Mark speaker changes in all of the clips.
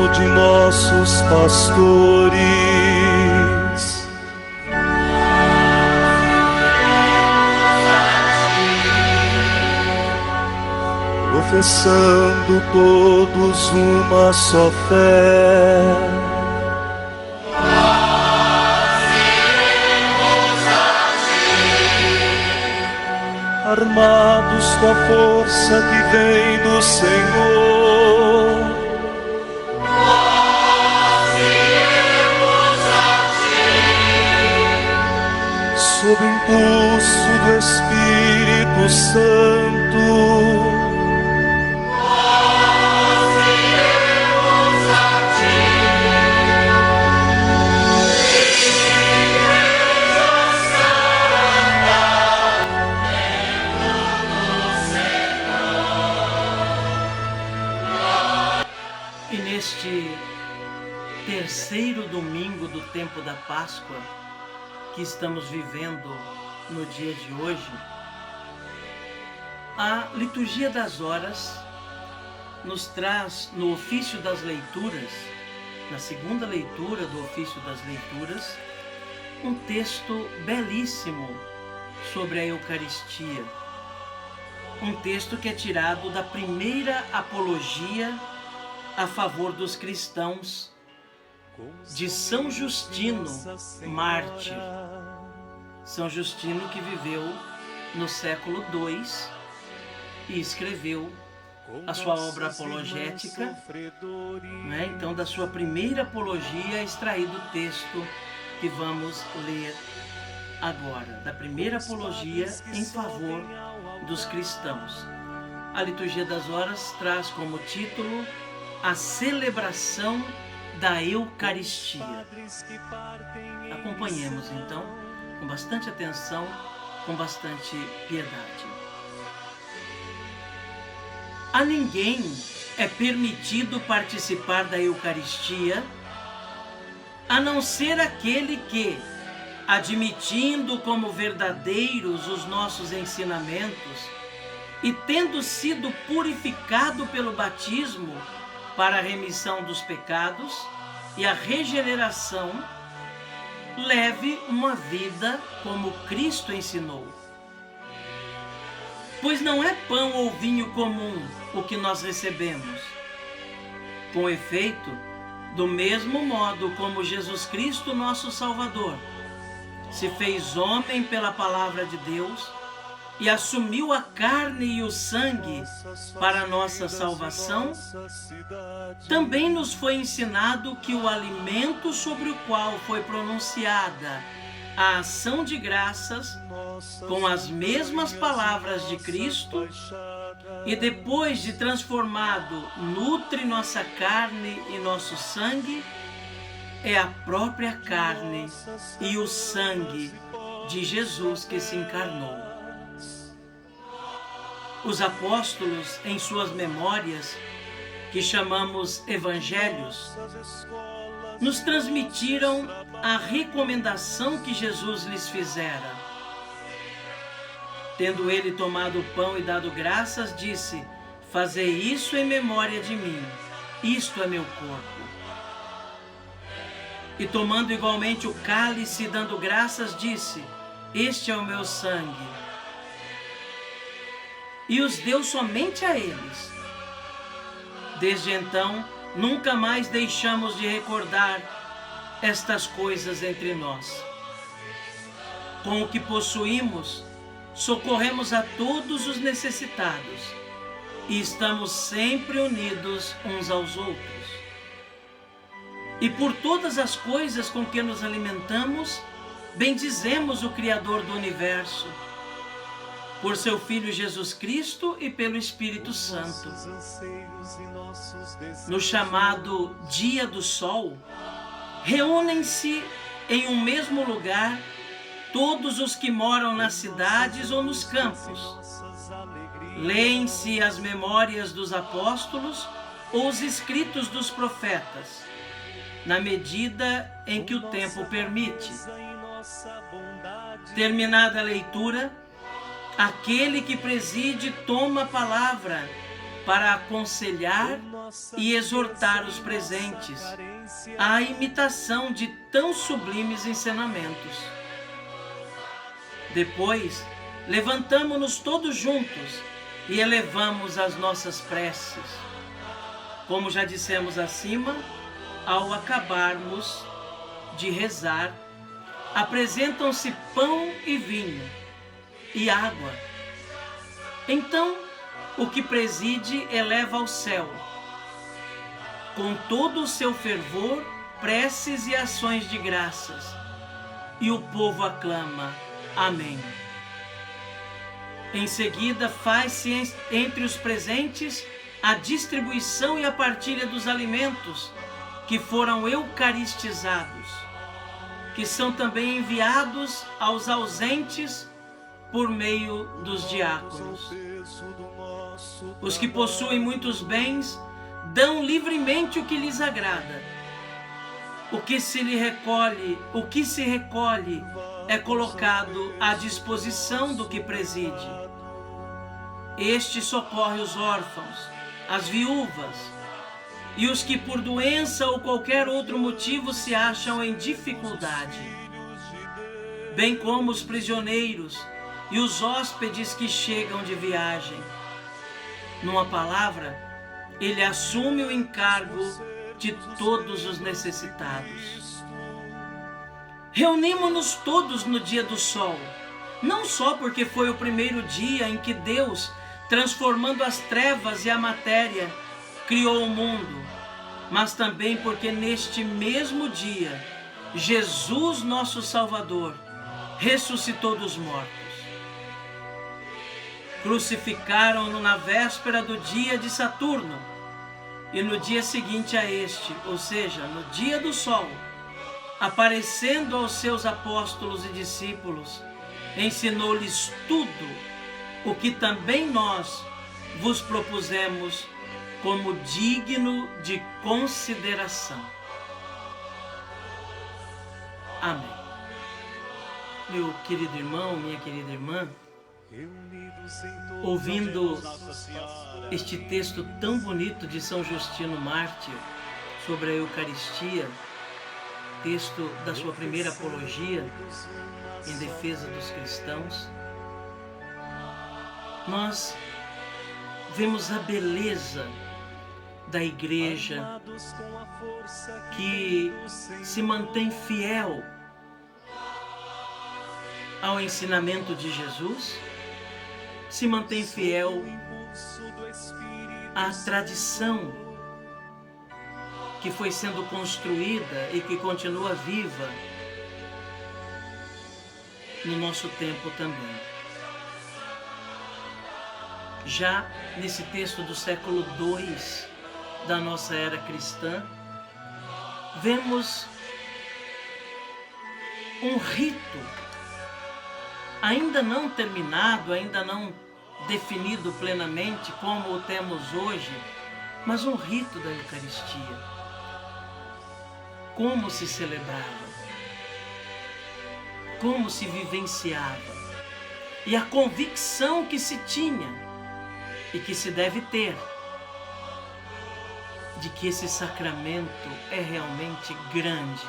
Speaker 1: de nossos pastores. Professando todos uma só fé, armados com a força que vem do Senhor, nós iremos a ti, sob impulso do Espírito Santo. Nós iremos a ti, Igreja Santa.
Speaker 2: E neste terceiro domingo do tempo da Páscoa, que estamos vivendo no dia de hoje, a liturgia das horas nos traz no ofício das leituras, na segunda leitura do ofício das leituras, um texto belíssimo sobre a Eucaristia. Um texto que é tirado da primeira apologia a favor dos cristãos, de São Justino, mártir. São Justino que viveu no século II e escreveu a sua obra apologética, né? Então, da sua primeira apologia é extraído o texto que vamos ler agora, da primeira apologia em favor dos cristãos. A liturgia das horas traz como título a celebração da Eucaristia. Acompanhemos então com bastante atenção, com bastante piedade. A ninguém é permitido participar da Eucaristia, a não ser aquele que, admitindo como verdadeiros os nossos ensinamentos e tendo sido purificado pelo batismo para a remissão dos pecados e a regeneração, leve uma vida como Cristo ensinou. Pois não é pão ou vinho comum o que nós recebemos. Com efeito, do mesmo modo como Jesus Cristo, nosso Salvador, se fez homem pela palavra de Deus e assumiu a carne e o sangue para a nossa salvação, também nos foi ensinado que o alimento sobre o qual foi pronunciada a ação de graças, com as mesmas palavras de Cristo, e depois de transformado, nutre nossa carne e nosso sangue, é a própria carne e o sangue de Jesus que se encarnou. Os apóstolos, em suas memórias, que chamamos evangelhos, nos transmitiram a recomendação que Jesus lhes fizera. Tendo ele tomado o pão e dado graças, disse: fazei isso em memória de mim, isto é meu corpo. E tomando igualmente o cálice e dando graças, disse: este é o meu sangue. E os deu somente a eles. Desde então, nunca mais deixamos de recordar estas coisas entre nós. Com o que possuímos, socorremos a todos os necessitados e estamos sempre unidos uns aos outros. E por todas as coisas com que nos alimentamos, bendizemos o Criador do Universo, por seu Filho Jesus Cristo e pelo Espírito Santo. No chamado Dia do Sol, reúnem-se em um mesmo lugar todos os que moram nas cidades ou nos campos. Leem-se as memórias dos apóstolos ou os escritos dos profetas, na medida em que o tempo permite. Terminada a leitura, aquele que preside toma a palavra para aconselhar e exortar os presentes à imitação de tão sublimes ensinamentos. Depois, levantamo-nos todos juntos e elevamos as nossas preces. Como já dissemos acima, ao acabarmos de rezar, apresentam-se pão e vinho e água. Então, o que preside eleva ao céu, com todo o seu fervor, preces e ações de graças, e o povo aclama: Amém. Em seguida, faz-se entre os presentes a distribuição e a partilha dos alimentos que foram eucaristizados, que são também enviados aos ausentes por meio dos diáconos. Os que possuem muitos bens dão livremente o que lhes agrada. O que se recolhe é colocado à disposição do que preside. Este socorre os órfãos, as viúvas e os que por doença ou qualquer outro motivo se acham em dificuldade, bem como os prisioneiros e os hóspedes que chegam de viagem. Numa palavra, ele assume o encargo de todos os necessitados. Reunimos-nos todos no dia do sol, não só porque foi o primeiro dia em que Deus, transformando as trevas e a matéria, criou o mundo, mas também porque neste mesmo dia, Jesus, nosso Salvador, ressuscitou dos mortos. Crucificaram-no na véspera do dia de Saturno, e no dia seguinte a este, ou seja, no dia do sol, aparecendo aos seus apóstolos e discípulos, ensinou-lhes tudo o que também nós vos propusemos como digno de consideração. Amém. Meu querido irmão, minha querida irmã, ouvindo este texto tão bonito de São Justino Mártir sobre a Eucaristia, texto da sua primeira apologia em defesa dos cristãos, nós vemos a beleza da Igreja que se mantém fiel ao ensinamento de Jesus, se mantém fiel à tradição que foi sendo construída e que continua viva no nosso tempo também. Já nesse texto do século II da nossa era cristã, vemos um rito ainda não terminado, ainda não definido plenamente como o temos hoje, mas um rito da Eucaristia. Como se celebrava, como se vivenciava, e a convicção que se tinha e que se deve ter de que esse sacramento é realmente grande,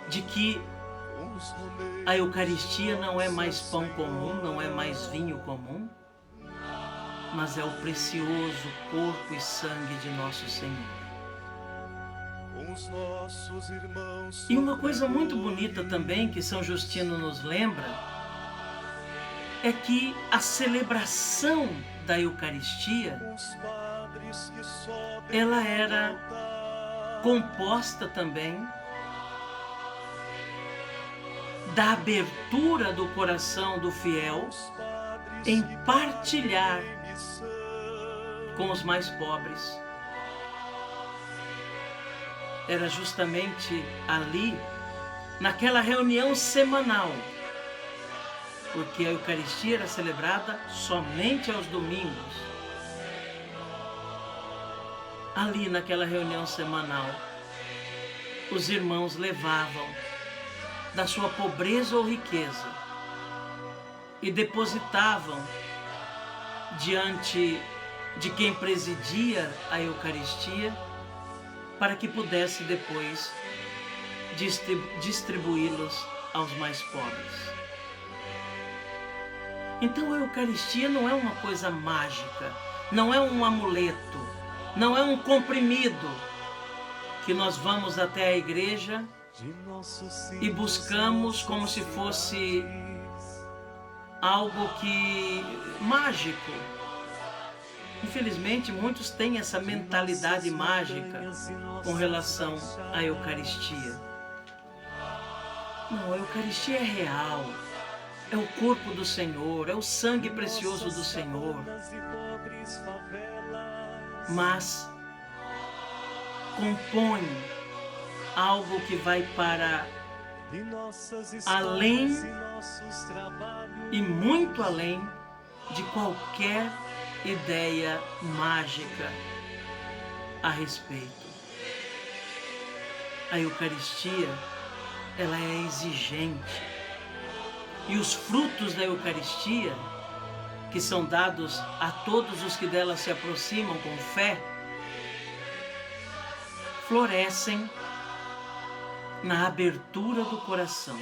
Speaker 2: de que a Eucaristia não é mais pão comum, não é mais vinho comum, mas é o precioso corpo e sangue de nosso Senhor. E uma coisa muito bonita também que São Justino nos lembra é que a celebração da Eucaristia, ela era composta também da abertura do coração do fiel em partilhar com os mais pobres. Era justamente ali, naquela reunião semanal, porque a Eucaristia era celebrada somente aos domingos. Ali, naquela reunião semanal, os irmãos levavam da sua pobreza ou riqueza e depositavam diante de quem presidia a Eucaristia, para que pudesse depois distribuí-los aos mais pobres. Então a Eucaristia não é uma coisa mágica, não é um amuleto, não é um comprimido que nós vamos até a igreja e buscamos como se fosse algo mágico. Infelizmente, muitos têm essa mentalidade mágica com relação à Eucaristia. Não, a Eucaristia é real, é o corpo do Senhor, é o sangue precioso do Senhor. Mas compõe algo que vai para além e muito além de qualquer ideia mágica a respeito. A Eucaristia, ela é exigente. E os frutos da Eucaristia, que são dados a todos os que dela se aproximam com fé, florescem na abertura do coração.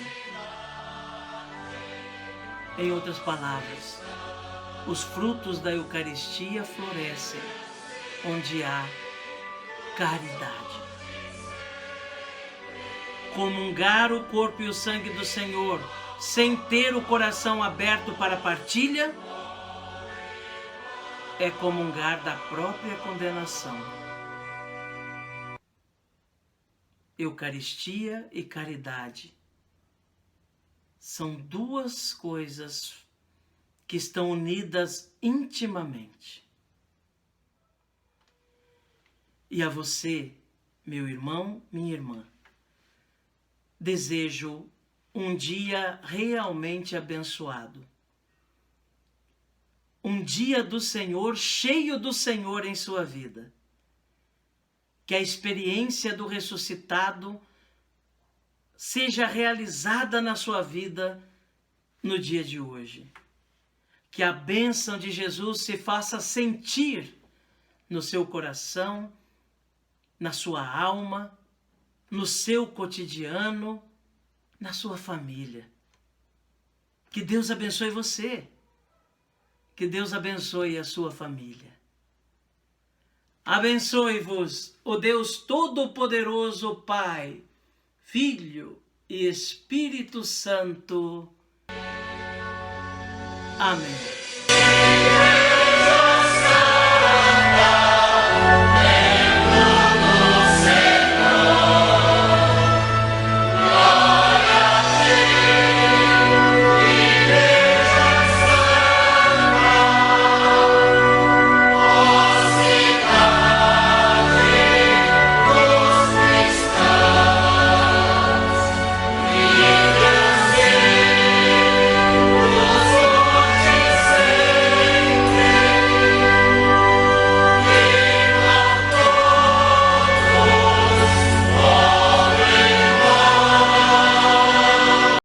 Speaker 2: Em outras palavras, os frutos da Eucaristia florescem onde há caridade. Comungar o corpo e o sangue do Senhor sem ter o coração aberto para a partilha é comungar da própria condenação. Eucaristia e caridade são duas coisas que estão unidas intimamente. E a você, meu irmão, minha irmã, desejo um dia realmente abençoado. Um dia do Senhor, cheio do Senhor em sua vida. Que a experiência do ressuscitado seja realizada na sua vida no dia de hoje. Que a bênção de Jesus se faça sentir no seu coração, na sua alma, no seu cotidiano, na sua família. Que Deus abençoe você. Que Deus abençoe a sua família. Abençoe-vos o Deus Todo-Poderoso, Pai, Filho e Espírito Santo. Amém.